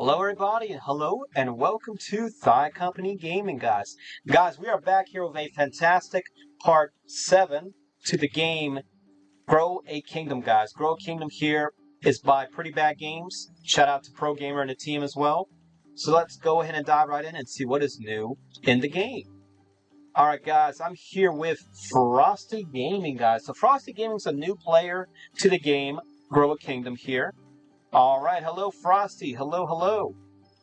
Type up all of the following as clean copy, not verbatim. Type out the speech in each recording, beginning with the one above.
Hello everybody, and hello and welcome to Thigh Company Gaming, guys. Guys, we are back here with a fantastic part 7 to the game Grow a Kingdom, guys. Grow a Kingdom here is by Pretty Bad Games. Shout out to Pro Gamer and the team as well. So let's go ahead and dive right in and see what is new in the game. Alright guys, I'm here with Frosty Gaming, guys. So Frosty Gaming is a new player to the game Grow a Kingdom here. Alright, hello Frosty, hello.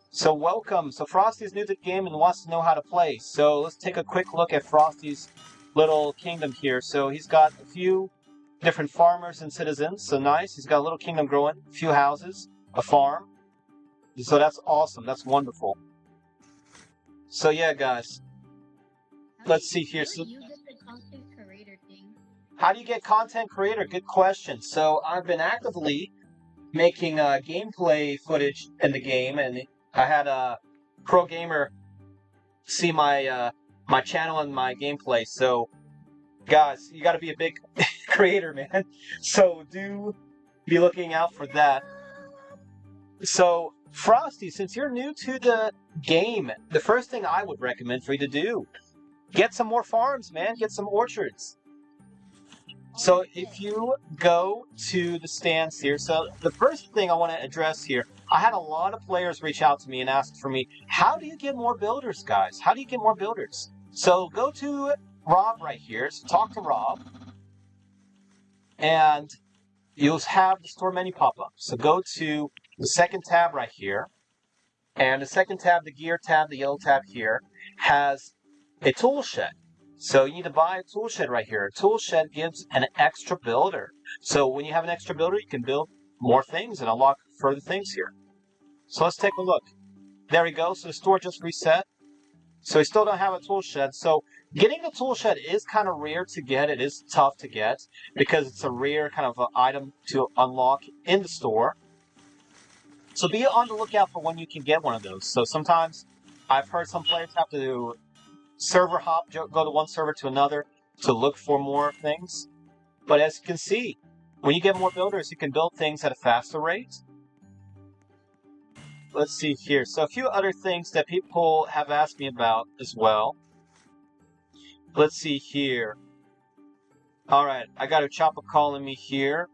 So welcome. So Frosty's new to the game and wants to know how to play. So let's take a quick look at Frosty's little kingdom here. So he's got a few different farmers and citizens, so nice. He's got a little kingdom growing, a few houses, a farm. So that's awesome, that's wonderful. So yeah guys, let's see here. So, how do you get content creator? Good question. So I've been actively making gameplay footage in the game, and I had a pro gamer see my my channel and my gameplay. So guys, you got to be a big creator, man. So do be looking out for that. So Frosty, since you're new to the game, the first thing I would recommend for you to do, get some more farms, man. Get some orchards. So if you go to the stands here, so the first thing I want to address here, I had a lot of players reach out to me and ask for me, how do you get more builders, guys? How do you get more builders? So go to Rob right here, so talk to Rob, and you'll have the store menu pop up. So go to the second tab right here, and the second tab, the gear tab, the yellow tab here, has a tool shed. So you need to buy a tool shed right here. A tool shed gives an extra builder. So when you have an extra builder, you can build more things and unlock further things here. So let's take a look. There we go. So the store just reset. So we still don't have a tool shed. So getting a tool shed is kind of rare to get. It is tough to get because it's a rare kind of item to unlock in the store. So be on the lookout for when you can get one of those. So sometimes I've heard some players have to server hop, go to one server to another to look for more things. But as you can see, when you get more builders, you can build things at a faster rate. Let's see here. So a few other things that people have asked me about as well. Let's see here. Alright, I got a Choppa calling me here.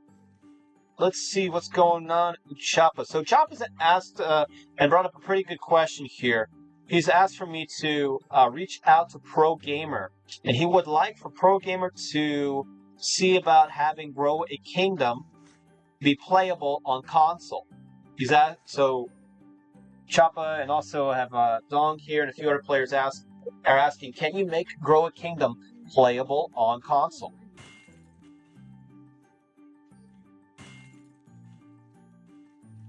Let's see what's going on with Choppa. So Choppa's asked and brought up a pretty good question here. He's asked for me to reach out to Pro Gamer, and he would like for Pro Gamer to see about having Grow a Kingdom be playable on console. He's asked, so Choppa and also have Dong here and a few other players are asking, can you make Grow a Kingdom playable on console?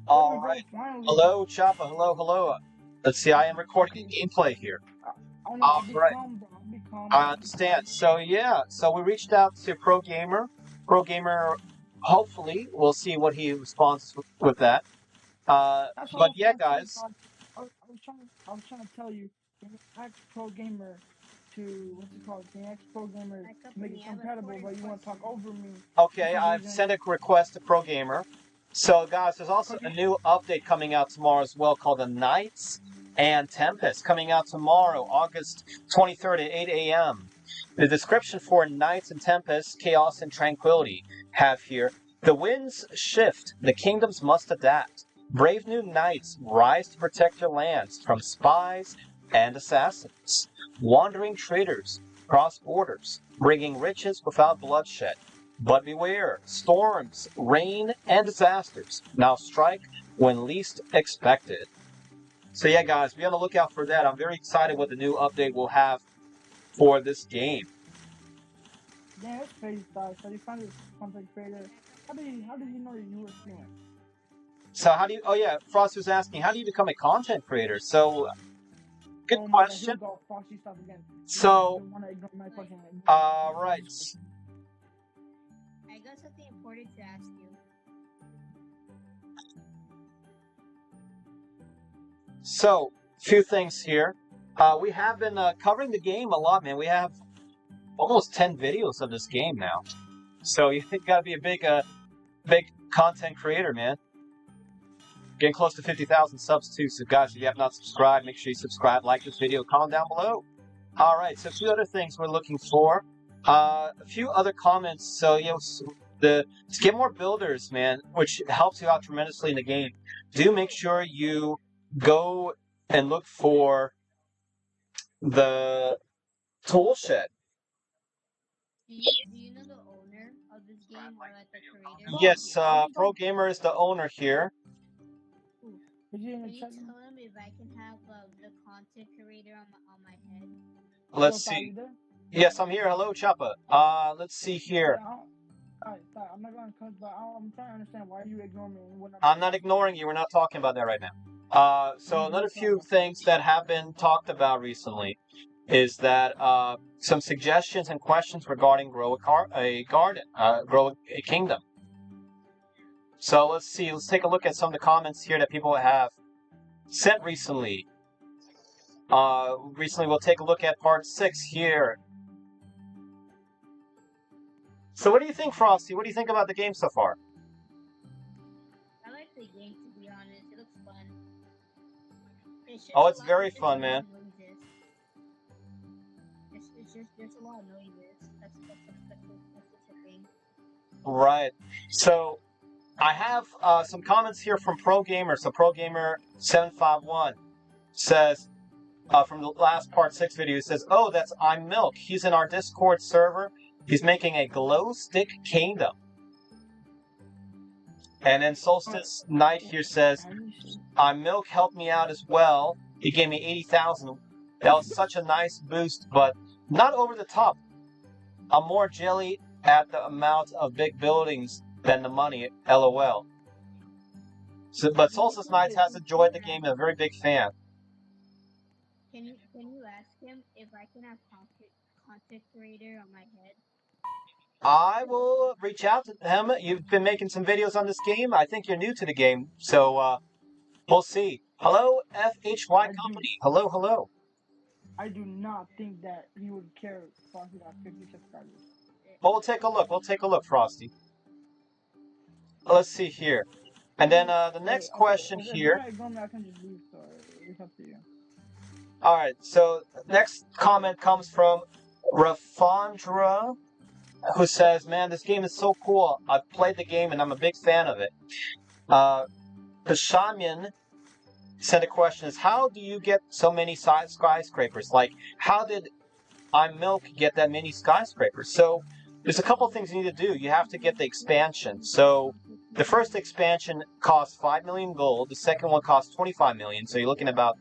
All right. Hello, Choppa. Hello. Let's see, I am recording gameplay here. Alright. I understand. So yeah, so we reached out to Pro Gamer. Pro Gamer, hopefully, we'll see what he responds with that. But yeah, guys. I was trying to tell you, ask Pro Gamer to, what's it called? Can you ask Pro Gamer to make it compatible, but you want to talk over me? Okay, I've sent a request to Pro Gamer. So guys, there's also a new update coming out tomorrow as well called the Knights and Tempest, coming out tomorrow, August 23rd at 8 a.m. The description for Knights and Tempest, Chaos and Tranquility have here, the winds shift, the kingdoms must adapt. Brave new knights rise to protect your lands from spies and assassins. Wandering traders cross borders, bringing riches without bloodshed. But beware, storms, rain, and disasters now strike when least expected. So yeah, guys, be on the lookout for that. I'm very excited what the new update will have for this game. Yeah, that's crazy stuff. So you found this content creator. How did you know you were fluent? So how do you, oh yeah, Frost was asking, how do you become a content creator? So, good question. So, right. I got something important to ask you. So, few things here. We have been covering the game a lot, man. We have almost 10 videos of this game now. So you gotta be a big content creator, man. Getting close to 50,000 subs too. So guys, if you have not subscribed, make sure you subscribe, like this video, comment down below. All right, so a few other things we're looking for. A few other comments. So to get more builders, man, which helps you out tremendously in the game. Do make sure you go and look for the tool shed. Do you know the owner of this game or like the creator? Yes, Pro Gamer is the owner here. Is he in Can the you chat? tell him if I can have the content creator on my head? Let's Thought, see. you there? Yes, I'm here. Hello, Choppa. Let's see here. Yeah, I'm not gonna cut, but I'm trying to understand why you ignore me. And I'm not ignoring you. We're not talking about that right now. So another few things that have been talked about recently is that some suggestions and questions regarding grow a garden, grow a kingdom. So let's see. Let's take a look at some of the comments here that people have sent recently. Recently, we'll take a look at part 6 here. So what do you think, Frosty? What do you think about the game so far? I like the game, to be honest. It looks fun. Oh, it's very fun, man. It's just there's a lot of noises. That's the thing. Right. So I have some comments here from Pro Gamer. So Pro Gamer 751 says from the last part 6 video, he says, "Oh, that's I'm Milk. He's in our Discord server. He's making a glow stick kingdom." And then Solstice Knight here says, "I'm Milk helped me out as well. He gave me 80,000. That was such a nice boost, but not over the top. I'm more jelly at the amount of big buildings than the money. LOL." So, but Solstice Knight has enjoyed the game and a very big fan. Can you ask him if I can have content creator on my head? I will reach out to him. You've been making some videos on this game. I think you're new to the game, so we'll see. Hello, FHY Company. Hello, hello. I do not think that he would care if he got 50 subscribers. Well, we'll take a look. We'll take a look, Frosty. Let's see here. And then the next question here. If you're I can just leave, so it's up to you. All right, so next comment comes from Rafandra, who says, "Man, this game is so cool. I've played the game and I'm a big fan of it." Pashamian sent a question: "Is how do you get so many skyscrapers? Like, how did I'm Milk get that many skyscrapers?" So there's a couple things you need to do. You have to get the expansion. So the first expansion costs 5 million gold. The second one costs 25 million. So you're looking at about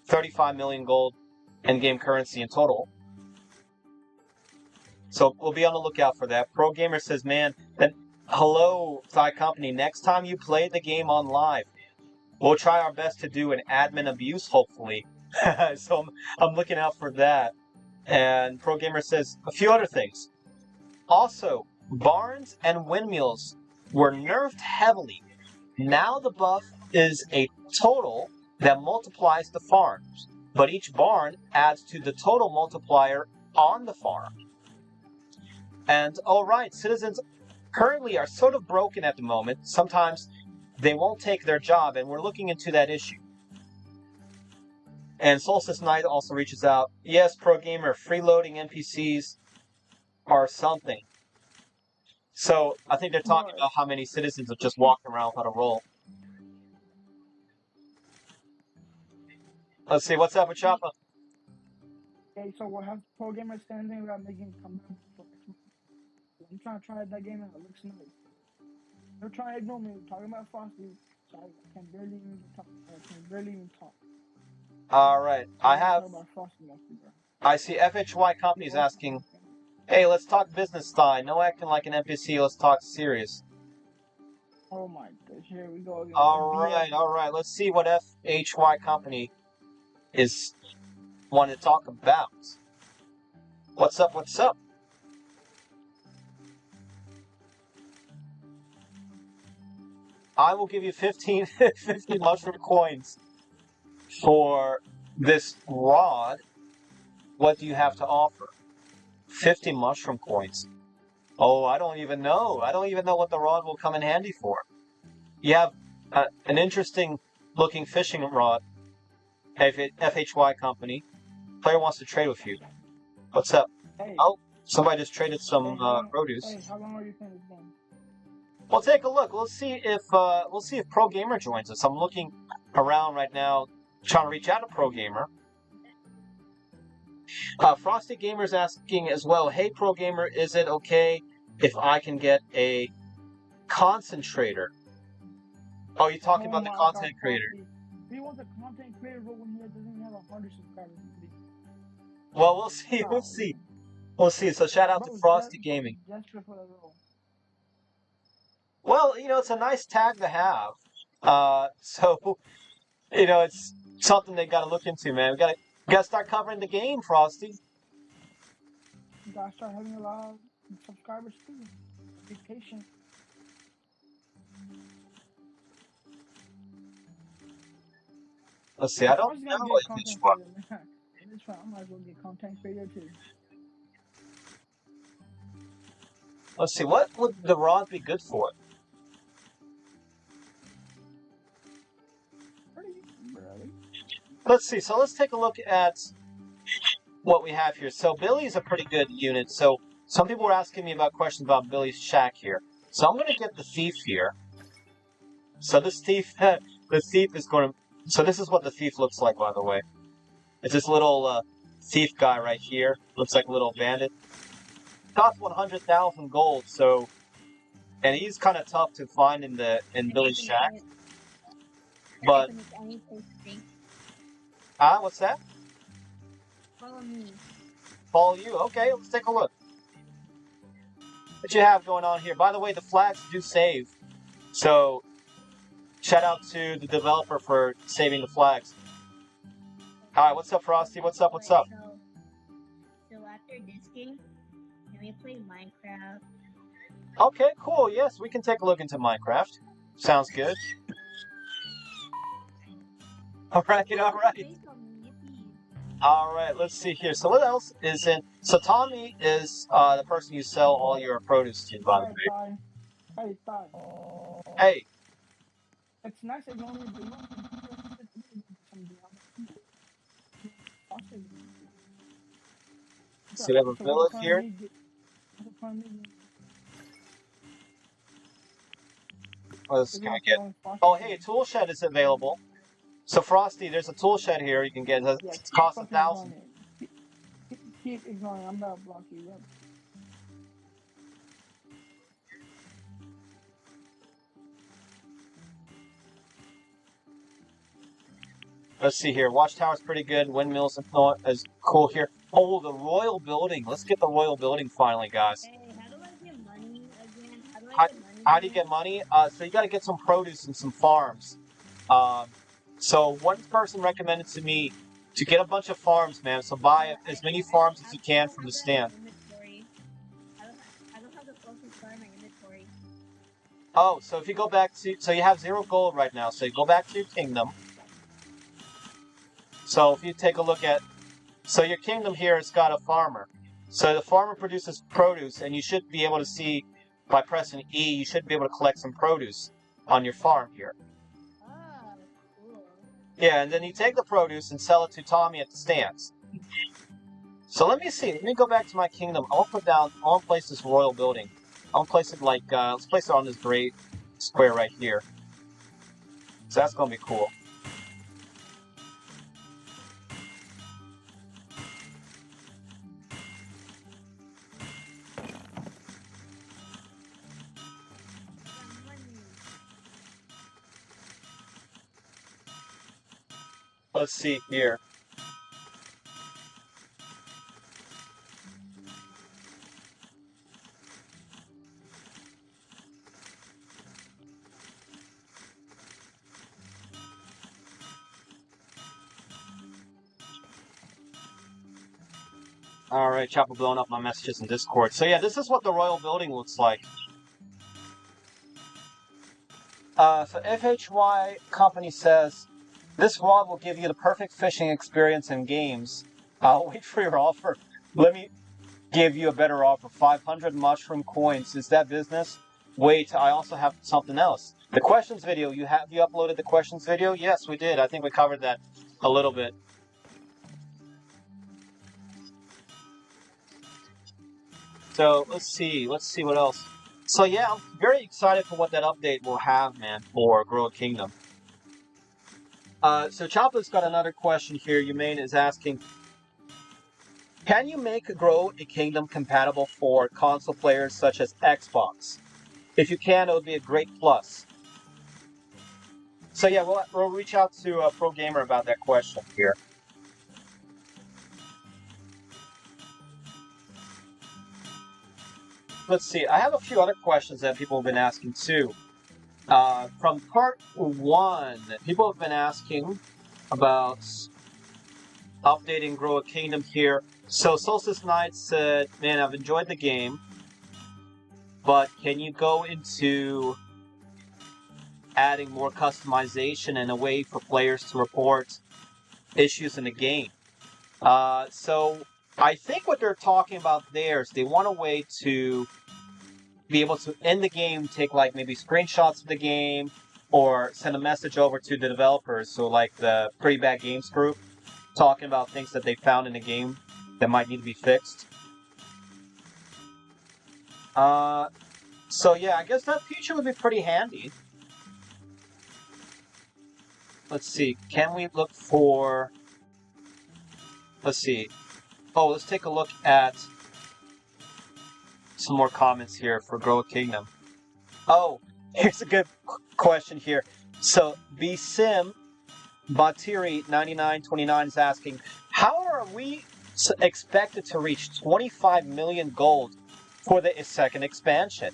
35 million gold in-game currency in total. So we'll be on the lookout for that. Pro Gamer says, "Man, then hello, Thai Company. Next time you play the game on live, we'll try our best to do an admin abuse, hopefully." So I'm looking out for that. And Pro Gamer says a few other things. Also, barns and windmills were nerfed heavily. Now the buff is a total that multiplies the farms, but each barn adds to the total multiplier on the farm. And alright, citizens currently are sort of broken at the moment. Sometimes they won't take their job, and we're looking into that issue. And Solstice Knight also reaches out. "Yes, Pro Gamer, freeloading NPCs are something." So I think they're talking about how many citizens are just walking around without a role. Let's see, what's up with Choppa? Okay, so we'll have Pro Gamer standing about making a comeback for X-Men. I'm trying to try that game out. It looks nice. They're trying to ignore me. Talking about Frosty, so I can barely even talk. Alright, I see FHY Company's asking, "Hey, let's talk business style. No acting like an NPC, let's talk serious." Oh my gosh, here we go again. Alright, let's see what FHY Company is wanting to talk about. What's up, what's up? I will give you 50 mushroom coins for this rod. What do you have to offer? 50 mushroom coins. Oh, I don't even know. I don't even know what the rod will come in handy for. You have an interesting looking fishing rod. FHY company. Player wants to trade with you. What's up? Hey, Oh, somebody just traded some hey, how long, produce. hey, how long are you playing this game? We'll take a look. We'll see if Pro Gamer joins us. I'm looking around right now, trying to reach out to Pro Gamer. Frosty Gamer's asking as well. Hey, Pro Gamer, is it okay if I can get a concentrator? Oh, you're talking about the my content God, creator. Frosty. We want the content creator role when he doesn't even have 100 subscribers. Well, we'll see. We'll see. We'll see. So shout out to Frosty Gaming. Gesture for the role. Well, you know, it's a nice tag to have. So, you know, it's something they got to look into, man. We got to start covering the game, Frosty. You gotta start having a lot of subscribers too. Be patient. Let's see. I don't gonna know get if it's content what. creator. In this one, I might as well get content creator too. Let's see. What would the rod be good for? Let's see. So let's take a look at what we have here. So Billy's a pretty good unit. So some people were asking me about questions about Billy's shack here. So I'm going to get the thief here. So this thief, the thief is going to. So this is what the thief looks like, by the way. It's this little thief guy right here. Looks like a little bandit. Costs 100,000 gold. So, and he's kind of tough to find in Billy's shack. But what's that? Follow me. Follow you? Okay, let's take a look. What you have going on here? By the way, the flags do save. So, shout out to the developer for saving the flags. Alright, what's up, Frosty? What's up? What's up? So after this game, can we play Minecraft? Okay, cool. Yes, we can take a look into Minecraft. Sounds good. Alright. Alright, let's see here. So what else is in... So Tommy is the person you sell all your produce to, by the way. Hey, Ty. Hey. It's nice that you only do So we have a village here. What else can I get? Oh, hey, a tool shed is available. So Frosty, there's a tool shed here you can get. It costs 1,000. Keep ignoring. I'm about to block you up. Let's see here. Watchtower's pretty good. Windmills is cool here. Oh, the royal building. Let's get the royal building finally, guys. Hey, how do I get money again? How do you get money? So you got to get some produce and some farms. So one person recommended to me to get a bunch of farms, man. So buy as many farms as you can from the stand. I don't have the closest farm in my inventory. Oh, so if you go back to... So you have 0 gold right now. So you go back to your kingdom. So if you take a look at... So your kingdom here has got a farmer. So the farmer produces produce, and you should be able to see, by pressing E, you should be able to collect some produce on your farm here. Ah, cool. Yeah, and then you take the produce and sell it to Tommy at the stands. So let me see. Let me go back to my kingdom. I'll place this royal building. I'll place it like, let's place it on this great square right here. So that's going to be cool. Let's see here. Alright, Chopper blowing up my messages in Discord. So yeah, this is what the royal building looks like. So FHY company says, this rod will give you the perfect fishing experience in games. I'll wait for your offer. Let me give you a better offer. 500 mushroom coins. Is that business? Wait, I also have something else. The questions video, you uploaded the questions video? Yes, we did. I think we covered that a little bit. So let's see what else. So yeah, I'm very excited for what that update will have, man, for Grow a Kingdom. So Chopper's got another question here. Humane is asking, can you make Grow a Kingdom compatible for console players such as Xbox? If you can, it would be a great plus. So yeah, we'll reach out to Pro Gamer about that question here. Let's see. I have a few other questions that people have been asking too. From part 1, people have been asking about updating Grow a Kingdom here. So Solstice Knight said, man, I've enjoyed the game, but can you go into adding more customization and a way for players to report issues in the game? So I think what they're talking about there is they want a way to be able to, in the game, take like maybe screenshots of the game or send a message over to the developers. So like the Pretty Bad Games group, talking about things that they found in the game that might need to be fixed. So yeah, I guess that feature would be pretty handy. Let's see, can we look for... Let's see. Oh, let's take a look at some more comments here for Grow a Kingdom. Oh, here's a good question here. So, BSim Batiri 9929 is asking, how are we expected to reach 25 million gold for the second expansion?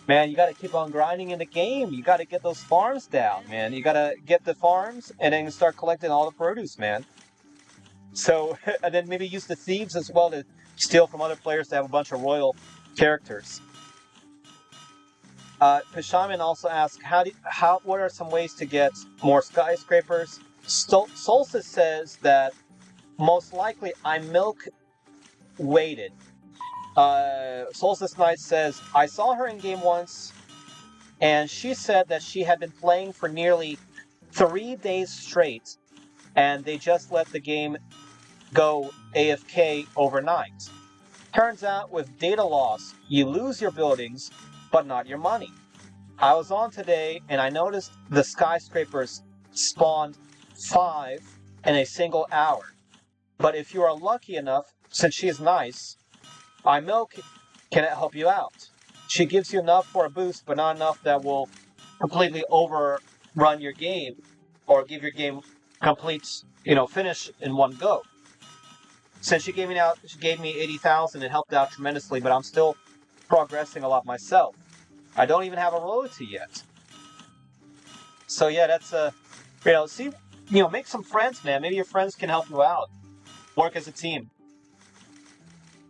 Man, you got to keep on grinding in the game. You got to get those farms down, man. You got to get the farms and then start collecting all the produce, man. So, and then maybe use the thieves as well to steal from other players to have a bunch of royal characters. Pishaman also asks, what are some ways to get more skyscrapers? Solstice says that most likely I milk waited. Solstice Knight says, I saw her in game once, and she said that she had been playing for nearly 3 days straight, and they just let the game go AFK overnight. Turns out with data loss, you lose your buildings, but not your money. I was on today, and I noticed the skyscrapers spawned 5 in a single hour. But if you are lucky enough, since she is nice, iMilk can help you out. She gives you enough for a boost, but not enough that will completely overrun your game or give your game complete, finish in one go. Since she gave me 80,000, it helped out tremendously, but I'm still progressing a lot myself. I don't even have a royalty yet. So yeah, that's make some friends, man. Maybe your friends can help you out. Work as a team.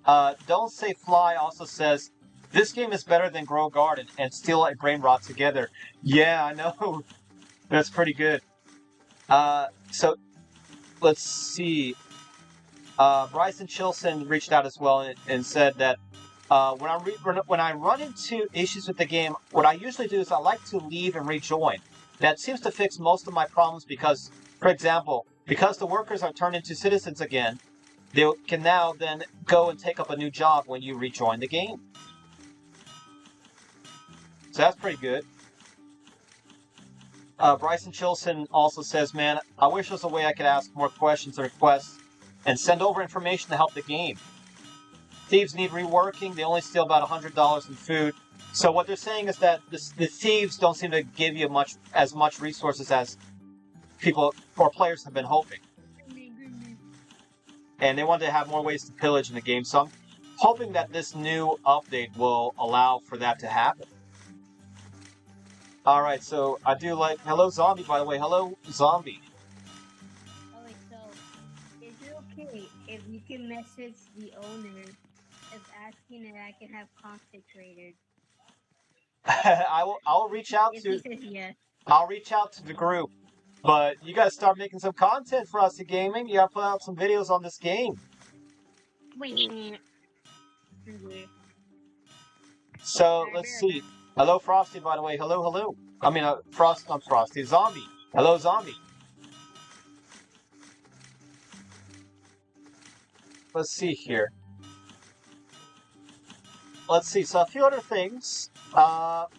Don't Say Fly also says, this game is better than Grow Garden and Steal a Brain Rot together. Yeah, I know. That's pretty good. So, let's see. Bryson Chilson reached out as well and said that when I run into issues with the game, what I usually do is I like to leave and rejoin. That seems to fix most of my problems because, for example, because the workers are turned into citizens again, they can now then go and take up a new job when you rejoin the game. So that's pretty good. Bryson Chilson also says, man, I wish there was a way I could ask more questions or requests and send over information to help the game. Thieves need reworking. They only steal about $100 in food. So what they're saying is that the thieves don't seem to give you as much resources as people or players have been hoping. And they want to have more ways to pillage in the game. So I'm hoping that this new update will allow for that to happen. Alright, so I do like... Hello, Zombie, by the way. Hello, Zombie. Oh, wait, so is it okay if you can message the owner of asking if I can have content creators? I'll reach out If to... he says yes. I'll reach out to the group. But you gotta start making some content for us at gaming. You gotta put out some videos on this game. Wait. So, let's see. Hello, Frosty, by the way. Hello, hello. I mean, not Frosty, Zombie. Hello, Zombie. Let's see here. Let's see. So a few other things. How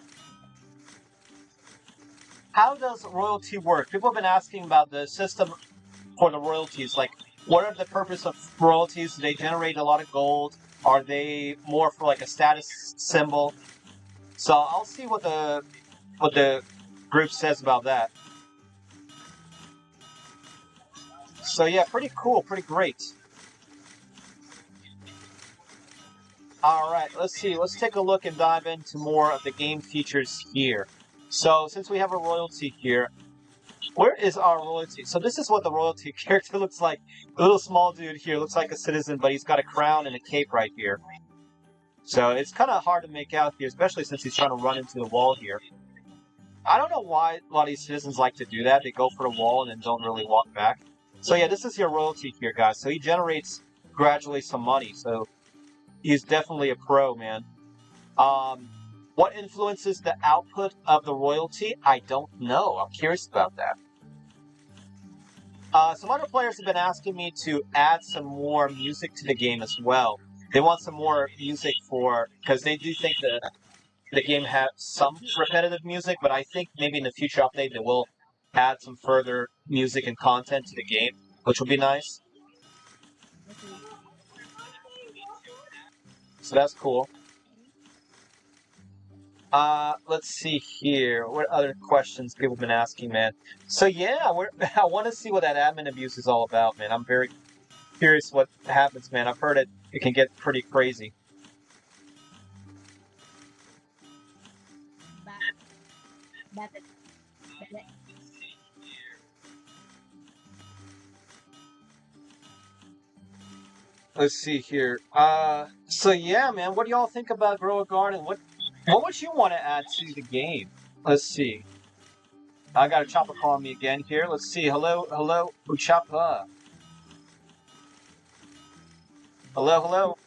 does royalty work? People have been asking about the system for the royalties. Like, what are the purpose of royalties? Do they generate a lot of gold? Are they more for like a status symbol? So I'll see what the group says about that. So yeah, pretty cool, pretty great. Alright, let's see. Let's take a look and dive into more of the game features here. So since we have a royalty here, where is our royalty? So this is what the royalty character looks like. The little small dude here looks like a citizen, but he's got a crown and a cape right here. So it's kind of hard to make out here, especially since he's trying to run into the wall here. I don't know why a lot of these citizens like to do that. They go for the wall and then don't really walk back. So yeah, this is your royalty here, guys. So he generates gradually some money. So he's definitely a pro, man. What influences the output of the royalty? I don't know. I'm curious about that. Some other players have been asking me to add some more music to the game as well. They want some more music because they do think that the game has some repetitive music, but I think maybe in the future update they will add some further music and content to the game, which will be nice. So that's cool. Let's see here. What other questions people have been asking, man? So yeah, I want to see what that admin abuse is all about, man. I'm very curious what happens, man. I've heard it can get pretty crazy. Let's see here. So yeah, man, what do y'all think about Grow a Garden? What would you want to add to the game? Let's see. I got a Chopper calling me again here. Let's see. Hello, Uchapa. Hello.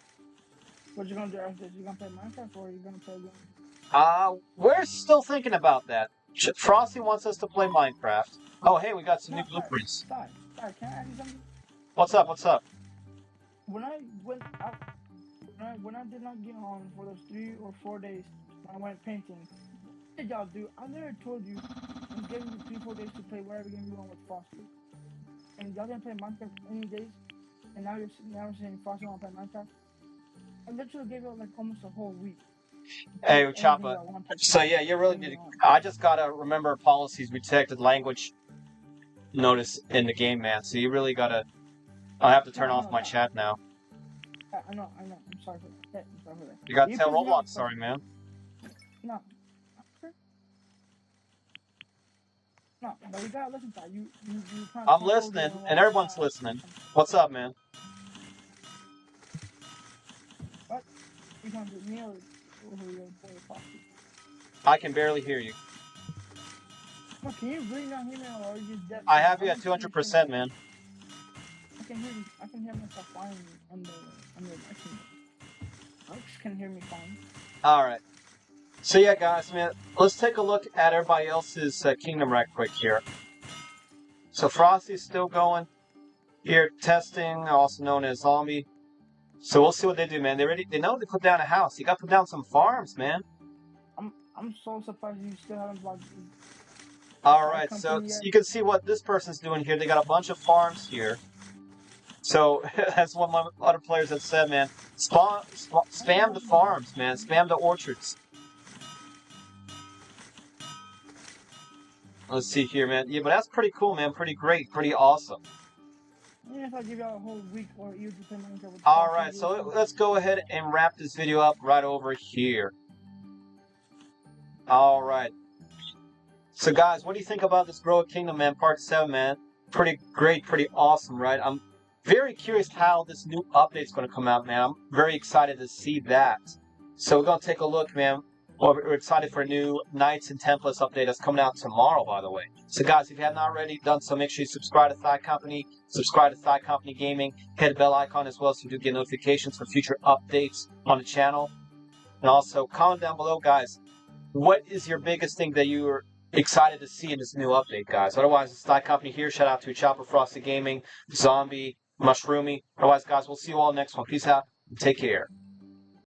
What you gonna do after this? You gonna play Minecraft or you gonna play? We're still thinking about that. Frosty wants us to play Minecraft. Oh, hey, we got some new blueprints. Sorry, can I ask you something? What's up? When I did not get on for those 3 or 4 days when I went painting, what did y'all do? I never told you I'm giving you 3 or 4 days to play whatever game you want with Frosty. And y'all didn't play Minecraft any days, and now you're saying Frosty won't play Minecraft. I literally gave you like almost a whole week. Hey, Choppa. So yeah, you really need. I just gotta remember policies. We detected language notice in the game, man. So you really gotta. I have to turn off my chat now. I know. I'm sorry for that. You gotta tell Roblox sorry, man. No, but you gotta listen to that. You I'm listening, and everyone's listening. What's up, man? What? You gonna do me or your boy? I can barely hear you. Well, can you really not hear me, or are you just deaf? I have you at 200%, man. I can hear myself fine on the machine. Alex can hear me fine. Alright. So yeah, guys, man, let's take a look at everybody else's kingdom right quick here. So Frosty's still going. Here, testing, also known as Zombie. So we'll see what they do, man. They know they put down a house. You gotta put down some farms, man. I'm so surprised you still haven't blocked. Alright, so you can see what this person's doing here. They got a bunch of farms here. So, that's what my other players have said, man. Spam the farms, man. Spam the orchards. Let's see here, man. Yeah, but that's pretty cool, man. Pretty great. Pretty awesome. Yeah, if I give you a whole week or you just play Minecraft with Alright, so let's go ahead and wrap this video up right over here. Alright. So, guys, what do you think about this Grow a Kingdom, man? Part 7, man. Pretty great. Pretty awesome, right? I'm very curious how this new update's going to come out, man. I'm very excited to see that. So we're going to take a look, man. Well, we're excited for a new Knights and Templates update that's coming out tomorrow, by the way. So guys, if you have not already done so, make sure you subscribe to Thigh Company, subscribe to Thigh Company Gaming, hit the bell icon as well so you do get notifications for future updates on the channel. And also, comment down below, guys, what is your biggest thing that you're excited to see in this new update, guys. Otherwise, it's Thigh Company here. Shout out to Chopper Frosty Gaming, Zombie, Mushroomy. Otherwise, guys, we'll see you all next one. Peace out. Take care.